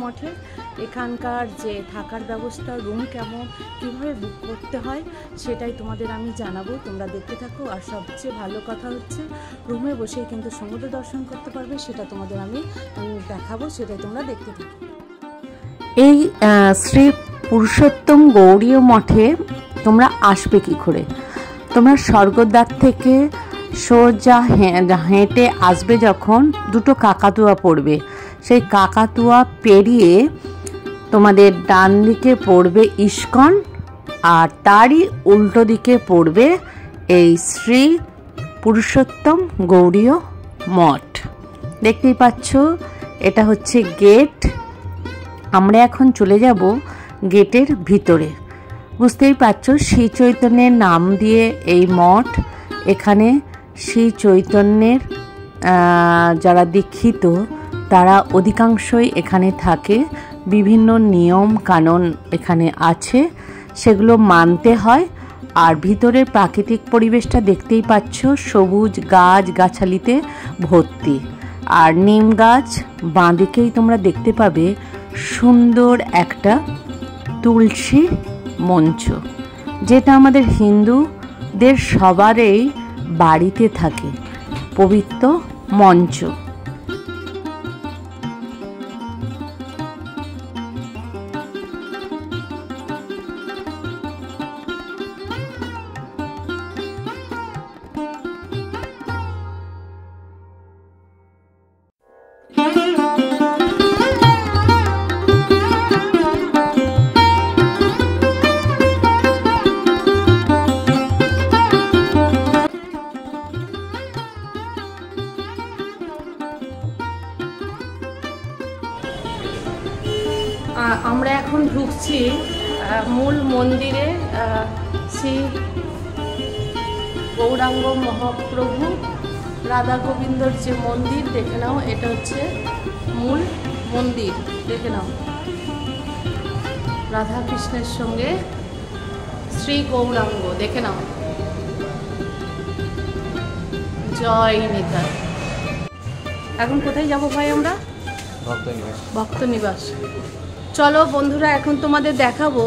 মঠের এখানকার যে থাকার ব্যবস্থা, রুম কেমন, কীভাবে বুক করতে হয় সেটাই তোমাদের আমি জানাবো, তোমরা দেখতে থাকো। আর সবচেয়ে ভালো কথা হচ্ছে রুমে বসেই কিন্তু সমুদ্র দর্শন করতে পারবে, সেটা তোমাদের আমি দেখাবো, সেটাই তোমরা দেখতে থাকো। এই শ্রী পুরুষোত্তম গৌড়ীয় মঠে তোমরা আসবে কী করে? তোমরা স্বর্গদ্বার থেকে সোজা হেঁটে আসবে, যখন দুটো কাকাতুয়া পড়বে, সেই কাকাতুয়া পেরিয়ে তোমাদের ডান দিকে পড়বে ইস্কন, আর তারই উল্টো দিকে পড়বে এই শ্রী পুরুষোত্তম গৌড়ীয় মঠ। দেখতেই পাচ্ছ, এটা হচ্ছে গেট। আমরা এখন চলে যাব গেটের ভিতরে। বুঝতেই পারছো, শ্রী চৈতন্যের নাম দিয়ে এই মঠ। এখানে শ্রী চৈতন্যের যারা দীক্ষিত তারা অধিকাংশই এখানে থাকে। বিভিন্ন নিয়ম কানুন এখানে আছে, সেগুলো মানতে হয়। আর ভিতরের প্রাকৃতিক পরিবেশটা দেখতেই পাচ্ছ, সবুজ গাছ গাছালিতে ভর্তি। আর নিম গাছ বাঁদিকেই তোমরা দেখতে পাবে সুন্দর একটা তুলসী মঞ্চ, যেটা আমাদের হিন্দুদের সবারই বাড়িতে থাকে, পবিত্র মঞ্চ। আমরা এখন ঢুকছি মূল মন্দিরে। শ্রী গৌরাঙ্গ মহাপ্রভু রাধা গোবিন্দর যে মন্দির, দেখে নাও, এটা হচ্ছে মূল মন্দির। দেখে নাও, রাধা কৃষ্ণের সঙ্গে শ্রী গৌরাঙ্গ, দেখে নাও। জয় নিতাই। এখন কোথায় যাব ভাই? আমরা ভক্ত নিবাস। চলো বন্ধুরা, এখন তোমাদের দেখাবো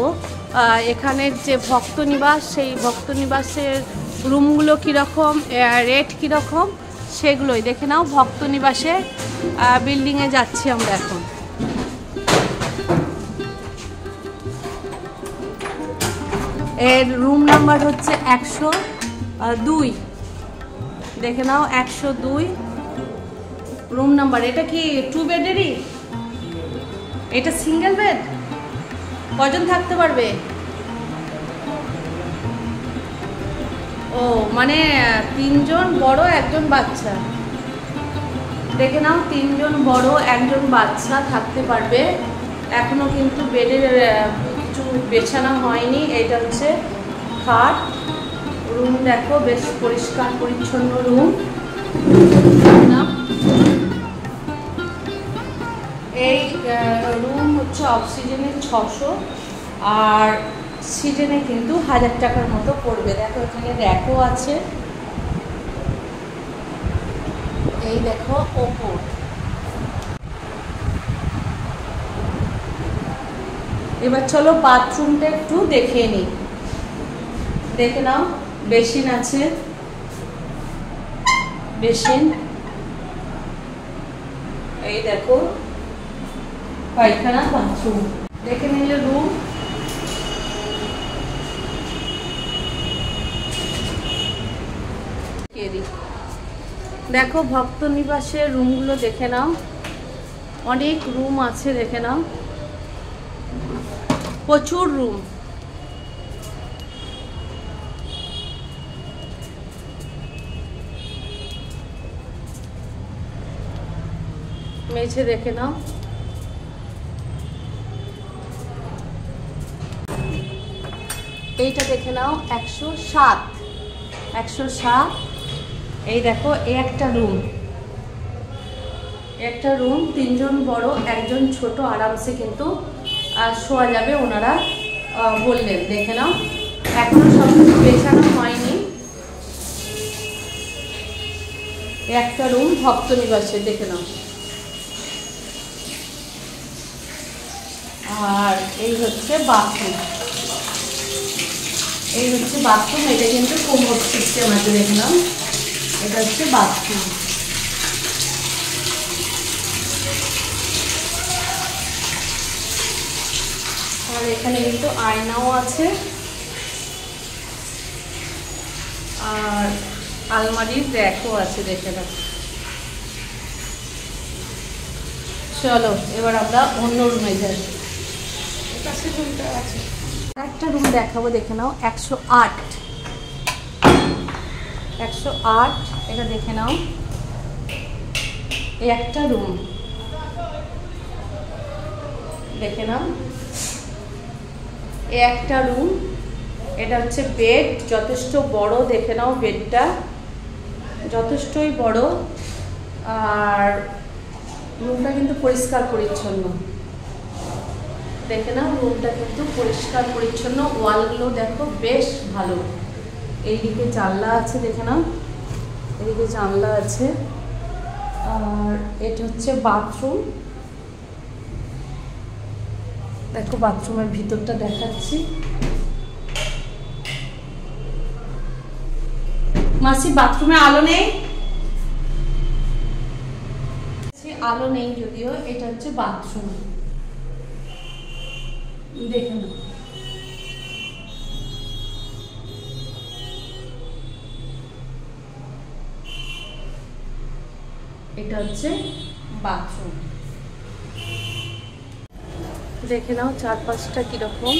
এখানের যে ভক্ত নিবাস, সেই ভক্ত নিবাসের রুমগুলো কীরকম, রেট কীরকম, সেগুলোই দেখে নাও। ভক্ত নিবাসে বিল্ডিংয়ে যাচ্ছি আমরা এখন। এর রুম নাম্বার হচ্ছে 102। দেখে নাও, 102 রুম নাম্বার। এটা কি 2 বেডেরই? এটা সিঙ্গেল বেড? কজন থাকতে পারবে? ও, মানে 3 জন বড়, 1 জন বাচ্চা। দেখে নাও, 3 জন বড়, 1 জন বাচ্চা থাকতে পারবে। এখনো কিন্তু বেডের কিছু বেছানো হয়নি। এইটা হচ্ছে খাট। রুম দেখো, বেশ পরিষ্কার পরিচ্ছন্ন রুম। এই রুম হচ্ছে অক্সিজেনের 600, আর সিজনে কিন্তু 1000 টাকার মতো পড়বে। দেখো, এখানে র্যাকও আছে। এই দেখো ওপর। এবার চলো বাথরুমটা একটু দেখে নিই। দেখে নাও, বেসিন আছে, বেসিন। এই দেখো পায়খানা, বাথরুম। দেখে নিলে রুম। দেখো ভক্ত নিবাসের রুমগুলো দেখে নাও, অনেক রুম আছে। দেখে নাও, প্রচুর রুম। মেঝে দেখে নাও। এইটা দেখে নাও, 107। 107। এই দেখো, একটা রুম, 3 জন বড়, 1 জন ছোট, আরামসে কিন্তু শোয়া যাবে, ওনারা বললেন। দেখে নাও, এখনো সব কিছু বেছানো হয়নি। একটা রুম ভক্ত নিবাসে, দেখে নাও। আর এই হচ্ছে বাথরুম, এই হচ্ছে বাথরুম। এটা কিন্তু কোমর সিস্টেম আছে, দেখে নাও। এটা হচ্ছে বাথরুম। আর এখানে কিন্তু আয়নাও আছে, আর আলমারির র্যাকও আছে, দেখে নাও। চলো এবার আমরা অন্য রুমে যাই। একটা রুম দেখাবো, দেখে নাও। 108, 108। এটা দেখে নাও, এই একটা রুম, দেখে নাও। এই একটা রুম, এটা হচ্ছে বেড, যথেষ্ট বড়, দেখে নাও। বেডটা যথেষ্টই বড়। আর রুমটা কিন্তু পরিষ্কার পরিচ্ছন্ন, দেখে নাও। রুমটা কিন্তু পরিষ্কার পরিচ্ছন্ন, ওয়ালগুলো দেখো বেশ ভালো। এইদিকে জানলা আছে, দেখে নাও। এদিকে জানলা আছে। আর এটা হচ্ছে বাথরুম, দেখো বাথরুমের ভিতরটা দেখাচ্ছি। মাসি বাথরুমে আলো নেই, আলো নেই যদিও। এটা হচ্ছে বাথরুম, দেখে নাও। এটা হচ্ছে বাথরুম, দেখে নাও চারপাশটা কিরকম।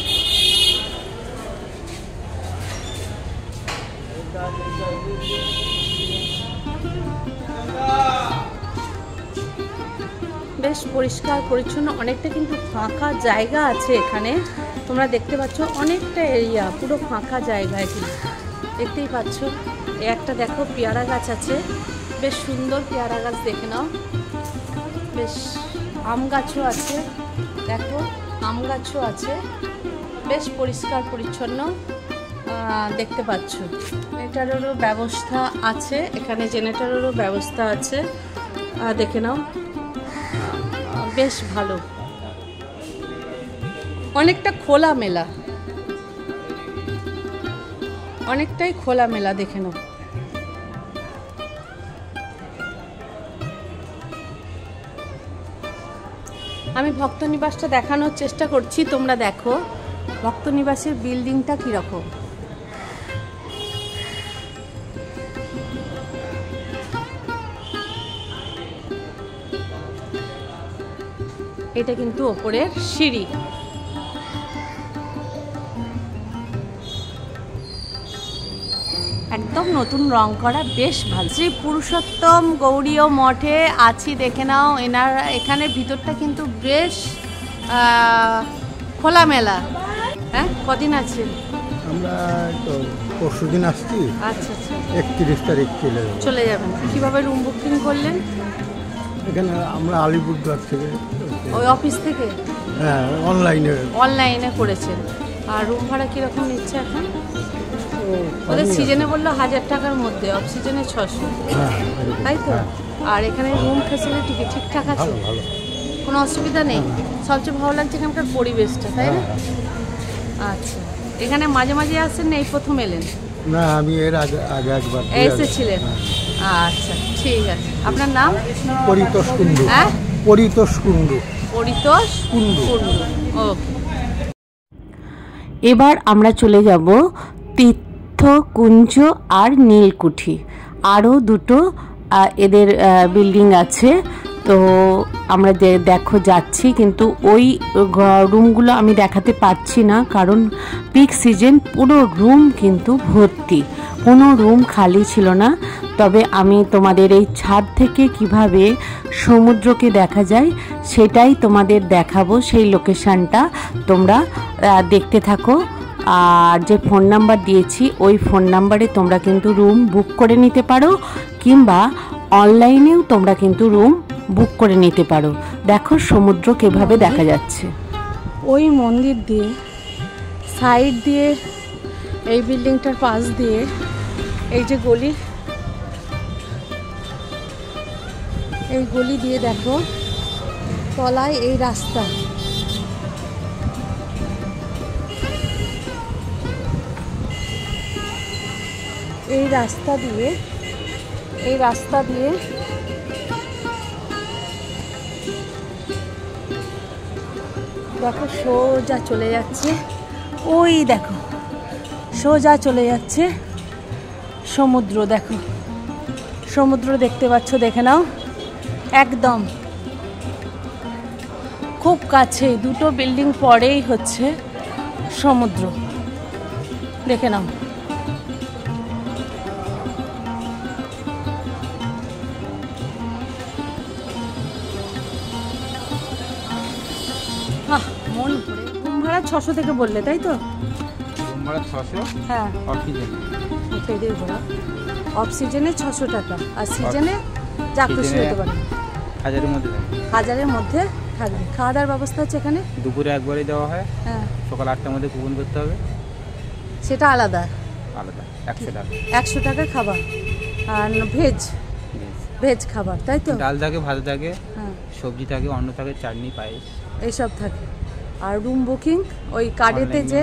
বেশ পরিষ্কার পরিচ্ছন্ন, অনেকটা কিন্তু ফাঁকা জায়গা আছে এখানে। তোমরা দেখতে পাচ্ছ অনেকটা এরিয়া, পুরো ফাঁকা জায়গা। এখানে দেখতেই পাচ্ছ। একটা দেখো পেয়ারা গাছ আছে, বেশ সুন্দর পেয়ারা গাছ, দেখে নাও। বেশ আম গাছও আছে, দেখো আম গাছও আছে। বেশ পরিষ্কার পরিচ্ছন্ন দেখতে পাচ্ছ। জেনারেটরেরও ব্যবস্থা আছে এখানে, জেনারেটরেরও ব্যবস্থা আছে, দেখে নাও। বেশ ভালো, অনেকটা খোলামেলা, অনেকটাই খোলামেলা, দেখে নাও। আমি ভক্তনিবাসটা দেখানোর চেষ্টা করছি, তোমরা দেখো ভক্তনিবাসের বিল্ডিংটা কীরকম। এটা কিন্তু ওপরের সিঁড়ি। একদম নতুন রং করা, বেশ ভালো। শ্রী পুরুষোত্তম গৌড়ীয় মঠে আছি, দেখে নাও। এখানে ভিতরটা কিন্তু বেশ খোলামেলা। হ্যাঁ, কদিন আছেন? আমরা তো পরশুদিন আসছি। আচ্ছা আচ্ছা, 31 তারিখ চলে যাবেন। কিভাবে রুম বুকিং করলেন? এখানে আমরা আলিপুরদুয়ার থেকে, ওই অফিস থেকে? হ্যাঁ, অনলাইনে করেছেন। আর রুম ভাড়া কীরকম নিচ্ছে এখন? ওদের সিজনে বললো 1000 টাকার মধ্যে, অফ সিজনে 600, তাই তো? আর এখানে রুম ফ্যাসিলিটি কি ঠিকঠাক আছে? কোনো অসুবিধা নেই? সবচেয়ে ভালো লাগছে এখানকার পরিবেশটা, তাই না? আচ্ছা, এখানে মাঝে মাঝে আসেন না, এই প্রথম এলেন? না, আমি এর আগে একবার এসেছিলেন। আচ্ছা ঠিক আছে। আপনার নাম? পরিতোষ কুণ্ডু। হ্যাঁ, পরিতোষ কুণ্ডু। পরিতোষ কুণ্ডু। ওকে। এবার আমরা চলে যাব তীর্থকুঞ্জ আর নীলকুঠি, আরও দুটো এদের বিল্ডিং আছে। তো আমরা দেখো যাচ্ছি, কিন্তু ওই রুমগুলো আমি দেখাতে পারছি না, কারণ পিক সিজন, পুরো রুম কিন্তু ভর্তি, কোনো রুম খালি ছিল না। তবে আমি তোমাদের এই ছাদ থেকে কিভাবে সমুদ্রকে দেখা যায় সেটাই তোমাদের দেখাবো, সেই লোকেশানটা তোমরা দেখতে থাকো। আর যে ফোন নাম্বার দিয়েছি ওই ফোন নাম্বারে তোমরা কিন্তু রুম বুক করে নিতে পারো, কিংবা অনলাইনেও তোমরা কিন্তু রুম বুক করে নিতে পারো। দেখো সমুদ্র কিভাবে দেখা যাচ্ছে। ওই মন্দির দিয়ে সাইড দিয়ে, এই বিল্ডিংটার পাশ দিয়ে, এই যে গলি, এই গলি দিয়ে দেখো তলায় এই রাস্তা, এই রাস্তা দিয়ে দেখো সোজা চলে যাচ্ছে, ওই দেখো সোজা চলে যাচ্ছে সমুদ্র। দেখো সমুদ্র দেখতে পাচ্ছ, দেখে নাও একদম খুব কাছে, দুটো বিল্ডিং পরেই হচ্ছে সমুদ্র, দেখে নাও। মন ভরে। রুম ভাড়া 600 থেকে বললে, তাই তো? রুম ভাড়া 600, হ্যাঁ অক্সিজেন এটাই ভাড়া। অফ সিজনে 600 টাকা, আর সিজনে যা খুশি হতে পারে 1000-এর মধ্যে থাকে। 1000-এর মধ্যে থাকবে। খাওয়া দাওয়ার ব্যবস্থা আছে এখানে? দুপুরে একবারই দেওয়া হয়, হ্যাঁ সকাল 8টার মধ্যে কুপন করতে হবে, সেটা আলাদা আলাদা 100 টাকা। 100 টাকা খাবার, আর ভেজ খাবার, তাই তো? ডাল থাকে, ভাত থাকে, হ্যাঁ সবজি থাকে, অন্ন থাকে, চাটনি, পায়েস। এইসব থাকে। আর রুম বুকিং ওই কার্ডেতে যে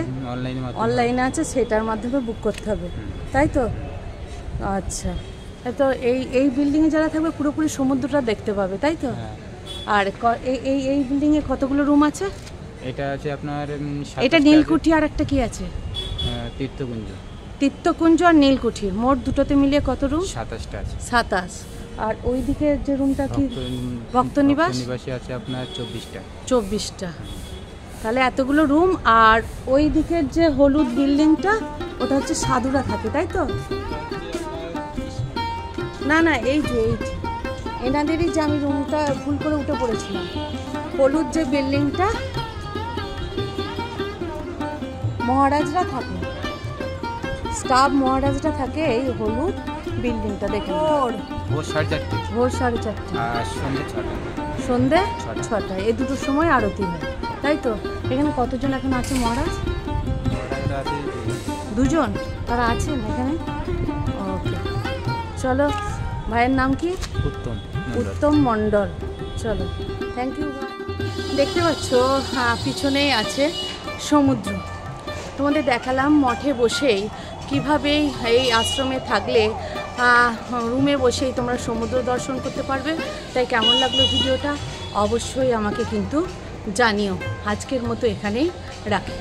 অনলাইনে আছে সেটার মাধ্যমে বুক করতে হবে, তাই তো? আচ্ছা, তো এই বিল্ডিংয়ে যারা থাকবে পুরোপুরি সমুদ্রটা দেখতে পাবে, তাই তো? হ্যাঁ। আর এই বিল্ডিংয়ে কতগুলো রুম আছে? এটা আছে আপনার এটা নীলকুঠি, আর একটা কি আছে? তীর্থকুঞ্জ। তীর্থকুঞ্জ আর নীলকুঠি, মোট দুটোতে মিলিয়ে কত রুম? 27টা আছে। 27। আর ওই দিকে যে রুমটা কি? ভক্তনিবাসী আছে আপনার 24টা। 24টা। তাহলে এতগুলো রুম। আর ওই দিকের যে হলুদ বিল্ডিংটা ওটা হচ্ছে সাধুরা থাকে, তাই তো? না না, এই যে এনাদেরই যে, আমি রুমটা ভুল করে উঠে পড়েছিলাম। হলুদ যে বিল্ডিংটা মহারাজরা থাকে, স্টাফ মহারাজরা থাকে এই হলুদ বিল্ডিংটা। দেখে ভোর 4:30, ভোর 4:30 আর সন্ধ্যে 6টা। সন্ধ্যে 6টা, এই দুটোর সময় আরতি হয়, তাই তো? এখানে কতজন এখন আছে মহারাজ? দুজন তারা আছেন এখানে। ওকে, চলো। ভাইয়ের নাম কি? উত্তম মণ্ডল। চলো, থ্যাংক ইউ। দেখতে পাচ্ছ পিছনেই আছে সমুদ্র। তোমাদের দেখালাম মঠে বসেই কিভাবে এই আশ্রমে থাকলে রুমে বসেই তোমরা সমুদ্র দর্শন করতে পারবে। তাই কেমন লাগলো ভিডিওটা অবশ্যই আমাকে কিন্তু জানিও। আজকের মতো এখানেই রাখি।